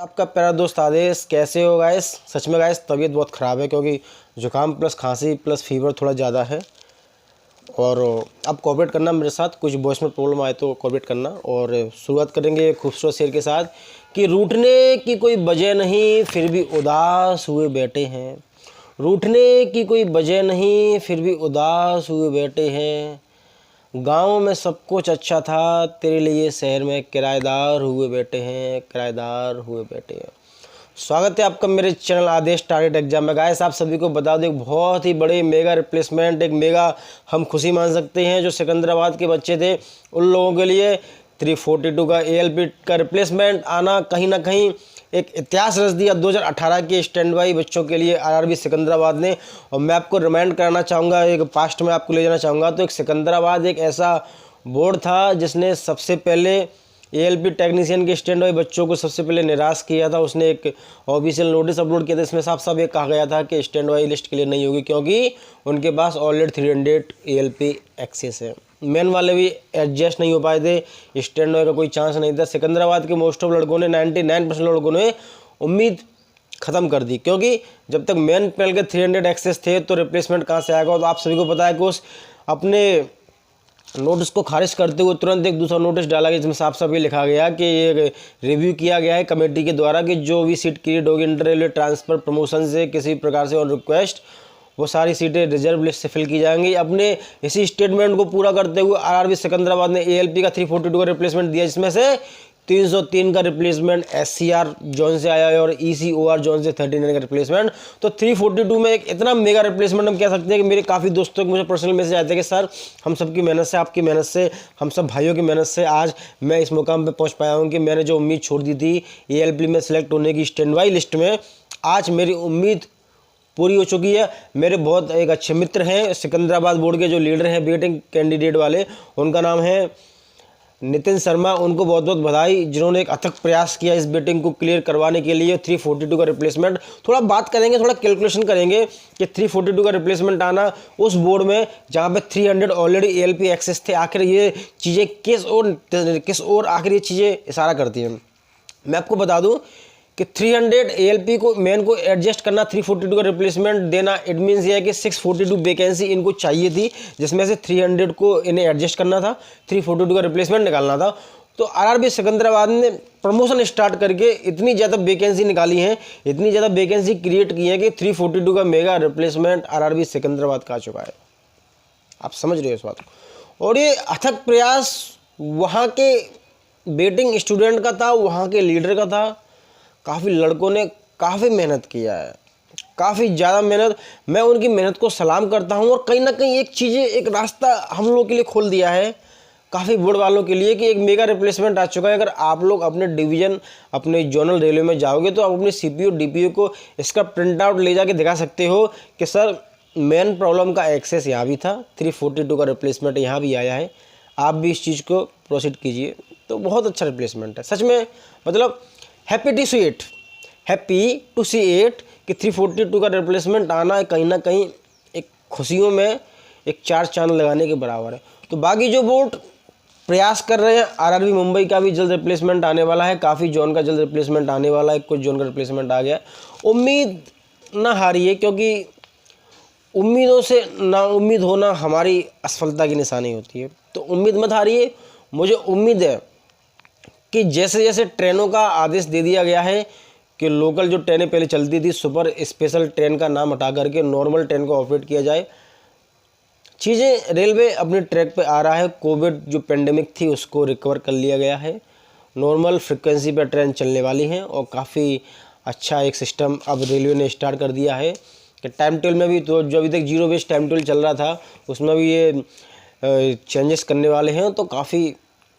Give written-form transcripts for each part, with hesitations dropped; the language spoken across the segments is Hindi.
आपका प्यारा दोस्त आदेश। कैसे हो गाइस? सच में गाइस तबीयत बहुत ख़राब है क्योंकि जुकाम प्लस खांसी प्लस फीवर थोड़ा ज़्यादा है। और अब कोऑपरेट करना मेरे साथ, कुछ वॉइस में प्रॉब्लम आए तो कोऑपरेट करना। और शुरुआत करेंगे खूबसूरत शेर के साथ कि रूठने की कोई वजह नहीं फिर भी उदास हुए बैठे हैं। रूठने की कोई वजह नहीं फिर भी उदास हुए बैठे हैं। गाँव में सब कुछ अच्छा था, तेरे लिए शहर में किराएदार हुए बैठे हैं, किराएदार हुए बैठे हैं। स्वागत है आपका मेरे चैनल आदेश टारगेट एग्जाम में। गाइस आप सभी को बता दें, एक बहुत ही बड़े मेगा रिप्लेसमेंट, एक मेगा हम खुशी मान सकते हैं जो सिकंदराबाद के बच्चे थे उन लोगों के लिए 342 का ALP का रिप्लेसमेंट आना कहीं ना कहीं एक इतिहास रच दिया 2018 के स्टैंड बाई बच्चों के लिए RRB सिकंदराबाद ने। और मैं आपको रिमाइंड कराना चाहूँगा, एक पास्ट में आपको ले जाना चाहूँगा। तो एक सिकंदराबाद एक ऐसा बोर्ड था जिसने सबसे पहले ALP टेक्नीशियन के स्टैंड बाई बच्चों को सबसे पहले निराश किया था। उसने एक ऑफिशियल नोटिस अपलोड किया था, इसमें साफ साफ ये कहा गया था कि स्टैंड बाई लिस्ट क्लियर नहीं होगी क्योंकि उनके पास ऑलरेडी 300 ALP एक्सेस है। मेन वाले भी एडजस्ट नहीं हो पाए थे, स्टैंड बाई का कोई चांस नहीं था। सिकंदराबाद के मोस्ट ऑफ लड़कों ने 99% लड़कों ने उम्मीद ख़त्म कर दी क्योंकि जब तक मेन पैनल के 300 एक्सेस थे तो रिप्लेसमेंट कहाँ से आएगा। तो आप सभी को पता है कि उस अपने नोटिस को खारिज करते हुए तुरंत एक दूसरा नोटिस डाला गया जिसमें साफ साफ ये लिखा गया कि ये रिव्यू किया गया है कमेटी के द्वारा कि जो भी सीट क्रिएट होगी इंटर रेलवे ट्रांसफ़र प्रमोशन से किसी प्रकार से ऑन रिक्वेस्ट, वो सारी सीटें रिजर्व लिस्ट से फिल की जाएंगी। अपने इसी स्टेटमेंट को पूरा करते हुए RRB सिकंदराबाद ने ALP का 342 का रिप्लेसमेंट दिया, जिसमें से 303 का रिप्लेसमेंट SCR जोन से आया है और ECOR जोन से 39 का रिप्लेसमेंट। तो 342 में एक इतना मेगा रिप्लेसमेंट हम कह सकते हैं कि मेरे काफ़ी दोस्तों के मुझे पर्सनल मैसेज आते हैं कि सर हम सबकी मेहनत से, आपकी मेहनत से, हम सब भाइयों की मेहनत से आज मैं इस मुकाम पे पहुंच पाया हूं कि मैंने जो उम्मीद छोड़ दी थी ALP में सेलेक्ट होने की स्टैंड बाई लिस्ट में, आज मेरी उम्मीद पूरी हो चुकी है। मेरे बहुत एक अच्छे मित्र हैं सिकंदराबाद बोर्ड के जो लीडर हैं वेटिंग कैंडिडेट वाले, उनका नाम है नितिन शर्मा। उनको बहुत बहुत बधाई जिन्होंने एक अथक प्रयास किया इस बेटिंग को क्लियर करवाने के लिए। 342 का रिप्लेसमेंट थोड़ा बात करेंगे, थोड़ा कैलकुलेशन करेंगे कि 342 का रिप्लेसमेंट आना उस बोर्ड में जहाँ पे 300 ऑलरेडी ALP एक्सेस थे, आखिर ये चीज़ें किस और आखिर ये चीज़ें इशारा करती हैं। मैं आपको बता दूँ कि 300 ALP को मेन को एडजस्ट करना, 342 का रिप्लेसमेंट देना, इट मीन्स ये है कि 642 वैकेंसी इनको चाहिए थी जिसमें से 300 को इन्हें एडजस्ट करना था, 342 का रिप्लेसमेंट निकालना था। तो RRB सिकंदराबाद ने प्रमोशन स्टार्ट करके इतनी ज़्यादा वैकेंसी निकाली है, इतनी ज़्यादा वैकेंसी क्रिएट की है कि 342 का मेगा रिप्लेसमेंट RRB सिकंदराबाद का आ चुका है। आप समझ रहे हो इस बात को। और ये अथक प्रयास वहाँ के वेटिंग स्टूडेंट का था, वहाँ के लीडर का था। काफ़ी लड़कों ने काफ़ी मेहनत किया है, काफ़ी ज़्यादा मेहनत। मैं उनकी मेहनत को सलाम करता हूँ। और कहीं ना कहीं एक चीज़ें, एक रास्ता हम लोगों के लिए खोल दिया है काफ़ी बोर्ड वालों के लिए कि एक मेगा रिप्लेसमेंट आ चुका है। अगर आप लोग अपने डिवीज़न, अपने जोनल रेलवे में जाओगे तो आप अपने CPO DPO को इसका प्रिंट आउट ले जाके दिखा सकते हो कि सर मेन प्रॉब्लम का एक्सेस यहाँ भी था, 342 का रिप्लेसमेंट यहाँ भी आया है, आप भी इस चीज़ को प्रोसीड कीजिए। तो बहुत अच्छा रिप्लेसमेंट है सच में। मतलब हैप्पी टू सी इट कि 342 का रिप्लेसमेंट आना कहीं ना कहीं एक खुशियों में एक 4 चांद लगाने के बराबर है। तो बाकी जो बोर्ड प्रयास कर रहे हैं, RRB मुंबई का भी जल्द रिप्लेसमेंट आने वाला है, काफ़ी जोन का जल्द रिप्लेसमेंट आने वाला है, कुछ जोन का रिप्लेसमेंट आ गया। उम्मीद ना हारिए क्योंकि उम्मीदों से ना उम्मीद होना हमारी असफलता की निशानी होती है। तो उम्मीद मत हारिए। मुझे उम्मीद है कि जैसे जैसे ट्रेनों का आदेश दे दिया गया है कि लोकल जो ट्रेनें पहले चलती थी, सुपर स्पेशल ट्रेन का नाम हटा करके नॉर्मल ट्रेन को ऑपरेट किया जाए। चीज़ें रेलवे अपने ट्रैक पे आ रहा है। कोविड जो पेंडेमिक थी उसको रिकवर कर लिया गया है, नॉर्मल फ्रिक्वेंसी पर ट्रेन चलने वाली हैं और काफ़ी अच्छा एक सिस्टम अब रेलवे ने स्टार्ट कर दिया है कि टाइम टेबल में भी, तो जो अभी तक 0 बेस्ड टाइम टेबल चल रहा था उसमें भी ये चेंजेस करने वाले हैं। तो काफ़ी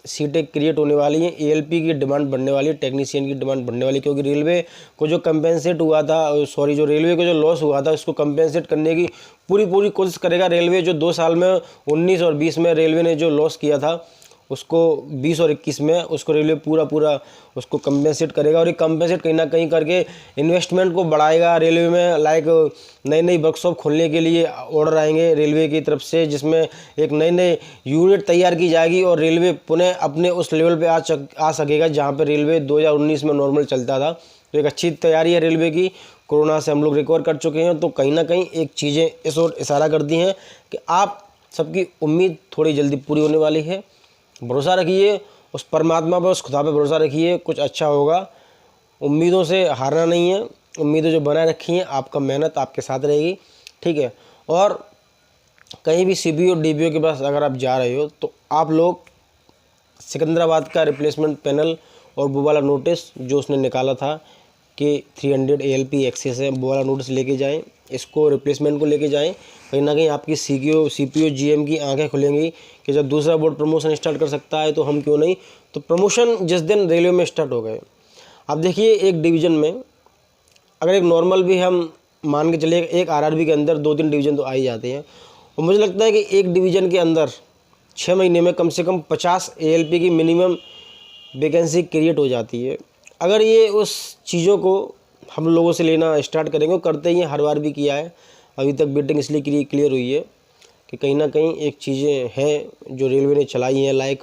सीटें क्रिएट होने वाली हैं, ALP की डिमांड बढ़ने वाली है, टेक्नीशियन की डिमांड बढ़ने वाली है क्योंकि रेलवे को जो कंपेंसेट हुआ था, जो रेलवे को जो लॉस हुआ था उसको कंपेंसेट करने की पूरी कोशिश करेगा रेलवे। जो 2 साल में 19 और 20 में रेलवे ने जो लॉस किया था उसको 20 और 21 में उसको रेलवे पूरा उसको कंपेंसेट करेगा, और ये कंपेंसेट कहीं ना कहीं करके इन्वेस्टमेंट को बढ़ाएगा रेलवे में। लाइक नई वर्कशॉप खोलने के लिए ऑर्डर आएंगे रेलवे की तरफ से, जिसमें एक नई यूनिट तैयार की जाएगी और रेलवे पुनः अपने उस लेवल पे आ सकेगा जहाँ पे रेलवे 2019 में नॉर्मल चलता था। तो एक अच्छी तैयारी है रेलवे की। कोरोना से हम लोग रिकवर कर चुके हैं, तो कहीं ना कहीं एक चीज़ें इस ओर इशारा करती हैं कि आप सबकी उम्मीद थोड़ी जल्दी पूरी होने वाली है। भरोसा रखिए उस परमात्मा पर, उस खुदा पे भरोसा रखिए, कुछ अच्छा होगा। उम्मीदों से हारना नहीं है, उम्मीदें जो बनाए रखी हैं, आपका मेहनत आपके साथ रहेगी, ठीक है। और कहीं भी CPO DPO के पास अगर आप जा रहे हो तो आप लोग सिकंदराबाद का रिप्लेसमेंट पैनल और वो वाला नोटिस जो उसने निकाला था कि 300 ALP एक्सेस है, वो वाला नोटिस लेके जाएं, इसको रिप्लेसमेंट को लेके जाएं। कहीं ना कहीं आपकी CPO GM की आंखें खुलेंगी कि जब दूसरा बोर्ड प्रमोशन स्टार्ट कर सकता है तो हम क्यों नहीं। तो प्रमोशन जिस दिन रेलवे में स्टार्ट हो गए, अब देखिए एक डिवीज़न में अगर एक नॉर्मल भी हम मान के चलिए, एक RRB के अंदर 2-3 डिवीज़न तो आ ही जाते हैं, और मुझे लगता है कि एक डिवीज़न के अंदर 6 महीने में कम से कम 50 ALP की मिनिमम वैकेंसी क्रिएट हो जाती है। अगर ये उस चीज़ों को हम लोगों से लेना स्टार्ट करेंगे, करते ही हर बार भी किया है, अभी तक बिल्डिंग इसलिए क्लियर हुई है कि कहीं ना कहीं एक चीज़ें हैं जो रेलवे ने चलाई हैं, लाइक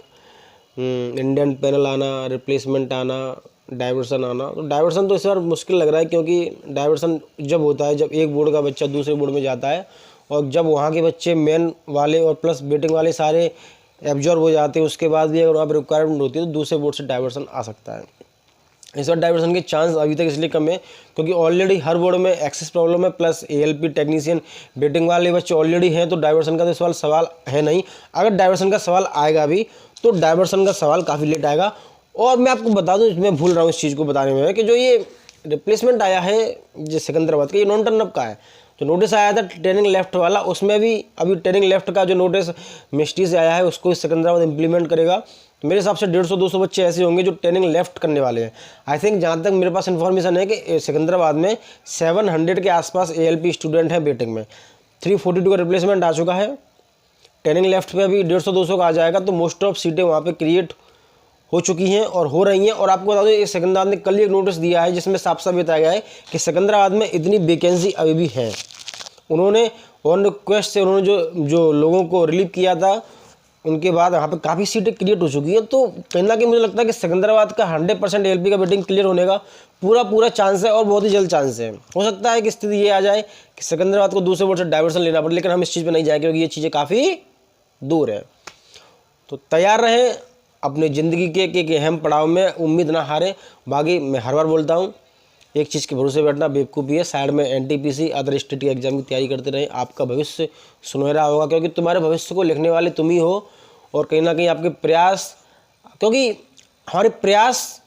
इंडियन पैनल आना, रिप्लेसमेंट आना, डाइवर्सन आना। तो डाइवर्सन तो इस बार मुश्किल लग रहा है, क्योंकि डाइवर्सन जब होता है जब एक बोर्ड का बच्चा दूसरे बोर्ड में जाता है, और जब वहाँ के बच्चे मेन वाले और प्लस वेटिंग वाले सारे एब्जॉर्ब हो जाते हैं, उसके बाद भी अगर वहाँ पर रिक्वायरमेंट होती है तो दूसरे बोर्ड से डाइवर्सन आ सकता है। इस बार डाइवर्सन के चांस अभी तक इसलिए कम है क्योंकि ऑलरेडी हर बोर्ड में एक्सेस प्रॉब्लम है, प्लस ALP टेक्नीशियन वेटिंग वाले बच्चे ऑलरेडी हैं, तो डाइवर्सन का तो सवाल है नहीं। अगर डाइवर्सन का सवाल आएगा भी तो डाइवर्सन का सवाल काफ़ी लेट आएगा। और मैं आपको बता दूं, मैं भूल रहा हूँ इस चीज़ को बताने में, कि जो ये रिप्लेसमेंट आया है जो सिकंदराबाद का, ये नॉन टर्न अप का है। जो नोटिस आया था टर्निंग लेफ्ट वाला, उसमें भी अभी टर्निंग लेफ्ट का जो नोटिस मिनिस्ट्री से आया है उसको सिकंदराबाद इंप्लीमेंट करेगा। तो मेरे हिसाब से 150-200 बच्चे ऐसे होंगे जो टर्निंग लेफ्ट करने वाले हैं। आई थिंक जहाँ तक मेरे पास इन्फॉर्मेशन है कि सिकंदराबाद में 700 के आसपास ALP स्टूडेंट हैं वेटिंग में। 342 का रिप्लेसमेंट आ चुका है, टर्निंग लेफ्ट पे अभी 150-200 का आ जाएगा। तो मोस्ट ऑफ सीटें वहाँ पे क्रिएट हो चुकी हैं और हो रही हैं। और आपको बता दो, ये सिकंदराबाद ने कल ही एक नोटिस दिया है जिसमें साफ साफ बताया गया है कि सिकंदराबाद में इतनी वैकेंसी अभी भी है। उन्होंने ऑन रिक्वेस्ट से उन्होंने जो लोगों को रिलीव किया था, उनके बाद यहाँ पे काफ़ी सीटें क्रिएट हो चुकी हैं। तो कहीं ना कहीं मुझे लगता है कि सिकंदराबाद का 100% ALP का वेटिंग क्लियर होने का पूरा चांस है, और बहुत ही जल्द चांस है। हो सकता है कि स्थिति ये आ जाए कि सिकंदराबाद को दूसरे बोर्ड से डाइवर्सन लेना पड़े, लेकिन हम इस चीज़ पर नहीं जाएंगे क्योंकि ये चीज़ें काफ़ी दूर है। तो तैयार रहें अपनी ज़िंदगी के अहम पड़ाव में, उम्मीद ना हारें। बाकी मैं हर बार बोलता हूँ, एक चीज़ के भरोसे बैठना बेवकूफ़ी है। साइड में NTPC अदर स्टेट के एग्जाम की तैयारी करते रहें, आपका भविष्य सुनहरा होगा, क्योंकि तुम्हारे भविष्य को लिखने वाले तुम ही हो। और कहीं ना कहीं आपके प्रयास, क्योंकि हमारे प्रयास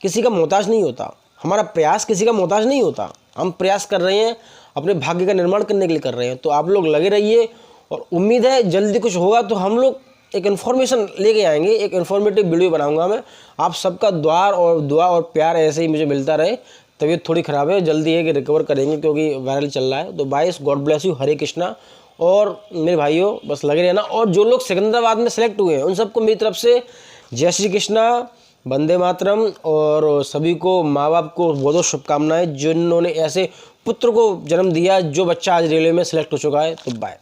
किसी का मोहताज नहीं होता, हमारा प्रयास किसी का मोहताज नहीं होता। हम प्रयास कर रहे हैं, अपने भाग्य का निर्माण करने के लिए कर रहे हैं। तो आप लोग लगे रहिए, और उम्मीद है जल्दी कुछ होगा तो हम लोग एक इन्फॉर्मेशन लेके आएंगे, एक इन्फॉर्मेटिव वीडियो बनाऊंगा मैं। आप सबका दुआ और प्यार ऐसे ही मुझे मिलता रहे। तबीयत थोड़ी ख़राब है, जल्दी है कि रिकवर करेंगे क्योंकि वायरल चल रहा है। तो बाइस गॉड ब्लेस यू, हरे कृष्णा। और मेरे भाइयों बस लगे रहना। और जो लोग सिकंदराबाद में सेलेक्ट हुए हैं उन सबको मेरी तरफ से जय श्री कृष्णा, वंदे मातरम। और सभी को, माँ बाप को बहुत बहुत शुभकामनाएं जिन्होंने ऐसे पुत्र को जन्म दिया जो बच्चा आज रेलवे में सेलेक्ट हो चुका है। तो बाय।